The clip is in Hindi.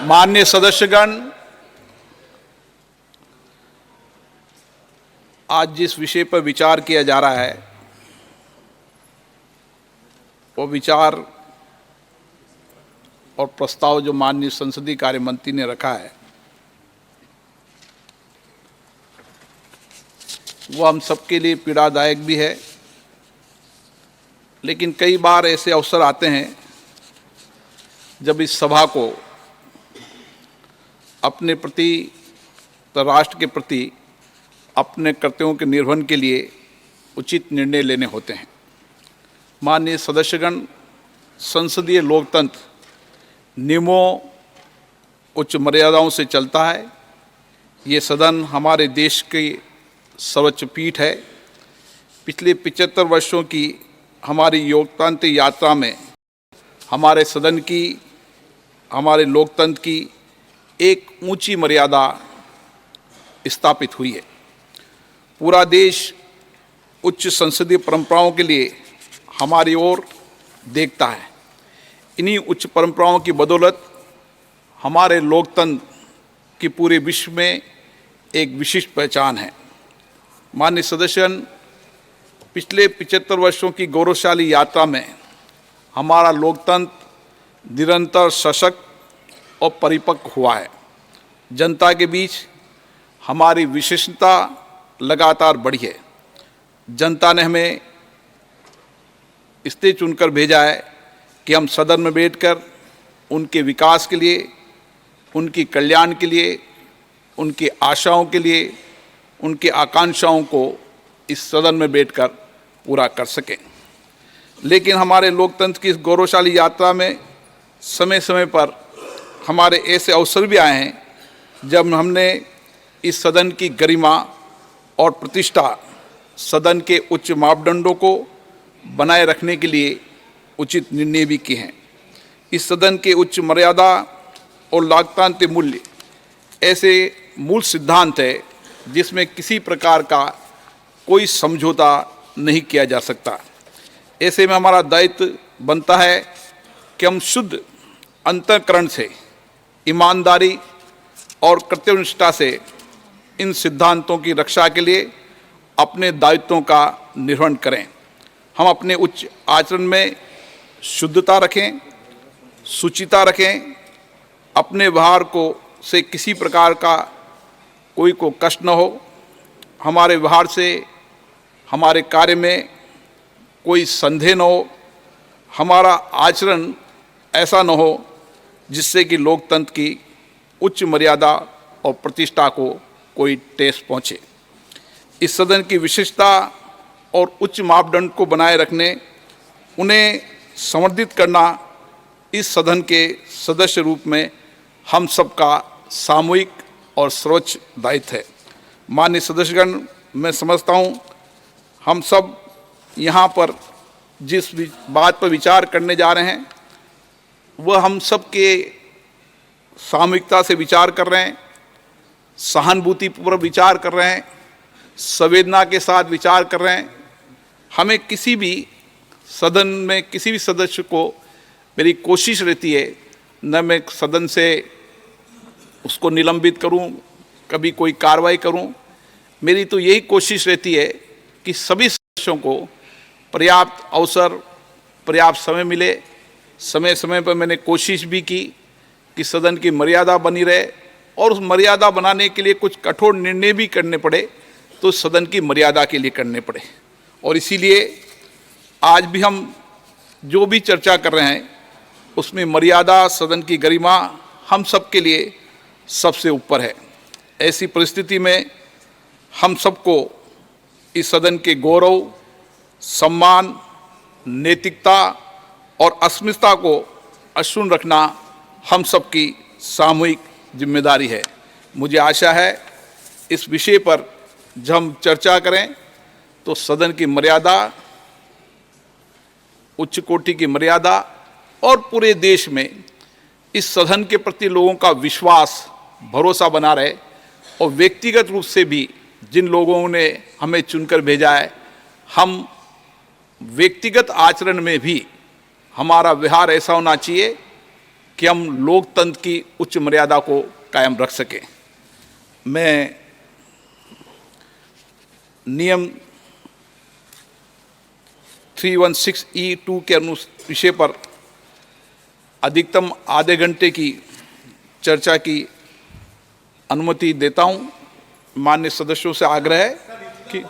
माननीय सदस्यगण, आज जिस विषय पर विचार किया जा रहा है वो विचार और प्रस्ताव जो माननीय संसदीय कार्य मंत्री ने रखा है वो हम सबके लिए पीड़ादायक भी है। लेकिन कई बार ऐसे अवसर आते हैं जब इस सभा को अपने प्रति, राष्ट्र के प्रति अपने कर्तव्यों के निर्वहन के लिए उचित निर्णय लेने होते हैं। माननीय सदस्यगण, संसदीय लोकतंत्र नियमों, उच्च मर्यादाओं से चलता है। ये सदन हमारे देश की सर्वोच्च पीठ है। पिछले 75 वर्षों की हमारी लोकतांत्रिक यात्रा में हमारे सदन की, हमारे लोकतंत्र की एक ऊंची मर्यादा स्थापित हुई है। पूरा देश उच्च संसदीय परंपराओं के लिए हमारी ओर देखता है। इन्हीं उच्च परंपराओं की बदौलत हमारे लोकतंत्र की पूरे विश्व में एक विशिष्ट पहचान है। माननीय सदस्यगण, पिछले 75 वर्षों की गौरवशाली यात्रा में हमारा लोकतंत्र निरंतर सशक्त और परिपक्व हुआ है। जनता के बीच हमारी विशिष्टता लगातार बढ़ी है। जनता ने हमें इसलिए चुनकर भेजा है कि हम सदन में बैठकर उनके विकास के लिए, उनकी कल्याण के लिए, उनकी आशाओं के लिए, उनकी आकांक्षाओं को इस सदन में बैठकर पूरा कर सकें। लेकिन हमारे लोकतंत्र की इस गौरवशाली यात्रा में समय समय पर हमारे ऐसे अवसर भी आए हैं जब हमने इस सदन की गरिमा और प्रतिष्ठा, सदन के उच्च मापदंडों को बनाए रखने के लिए उचित निर्णय भी किए हैं। इस सदन के उच्च मर्यादा और लोकतांत्रिक मूल्य ऐसे मूल सिद्धांत है जिसमें किसी प्रकार का कोई समझौता नहीं किया जा सकता। ऐसे में हमारा दायित्व बनता है कि हम शुद्ध अंतःकरण से, ईमानदारी और कर्तव्यनिष्ठा से इन सिद्धांतों की रक्षा के लिए अपने दायित्वों का निर्वहन करें। हम अपने उच्च आचरण में शुद्धता रखें, शुचिता रखें, अपने व्यवहार को से किसी प्रकार का कोई को कष्ट न हो, हमारे व्यवहार से, हमारे कार्य में कोई संदेह न हो, हमारा आचरण ऐसा न हो जिससे कि लोकतंत्र की उच्च मर्यादा और प्रतिष्ठा को कोई ठेस पहुँचे। इस सदन की विशिष्टता और उच्च मापदंड को बनाए रखने, उन्हें संवर्धित करना इस सदन के सदस्य रूप में हम सबका सामूहिक और सर्वोच्च दायित्व है। माननीय सदस्यगण, मैं समझता हूँ हम सब यहाँ पर जिस बात पर विचार करने जा रहे हैं वह हम सब के सामूहिकता से विचार कर रहे हैं, सहानुभूतिपूर्वक विचार कर रहे हैं, संवेदना के साथ विचार कर रहे हैं। हमें किसी भी सदन में किसी भी सदस्य को, मेरी कोशिश रहती है न मैं सदन से उसको निलंबित करूं, कभी कोई कार्रवाई करूं। मेरी तो यही कोशिश रहती है कि सभी सदस्यों को पर्याप्त अवसर, पर्याप्त समय मिले। समय समय पर मैंने कोशिश भी की कि सदन की मर्यादा बनी रहे और उस मर्यादा बनाने के लिए कुछ कठोर निर्णय भी करने पड़े तो सदन की मर्यादा के लिए करने पड़े। और इसीलिए आज भी हम जो भी चर्चा कर रहे हैं उसमें मर्यादा, सदन की गरिमा हम सब के लिए सबसे ऊपर है। ऐसी परिस्थिति में हम सबको इस सदन के गौरव, सम्मान, नैतिकता और अस्मिता को अक्षुण्ण रखना हम सबकी सामूहिक जिम्मेदारी है। मुझे आशा है इस विषय पर जब हम चर्चा करें तो सदन की मर्यादा, उच्च कोटि की मर्यादा और पूरे देश में इस सदन के प्रति लोगों का विश्वास, भरोसा बना रहे और व्यक्तिगत रूप से भी जिन लोगों ने हमें चुनकर भेजा है, हम व्यक्तिगत आचरण में भी हमारा व्यवहार ऐसा होना चाहिए कि हम लोकतंत्र की उच्च मर्यादा को कायम रख सकें। मैं नियम 316(e)(2 के विषय पर अधिकतम आधे घंटे की चर्चा की अनुमति देता हूं। माननीय सदस्यों से आग्रह है कि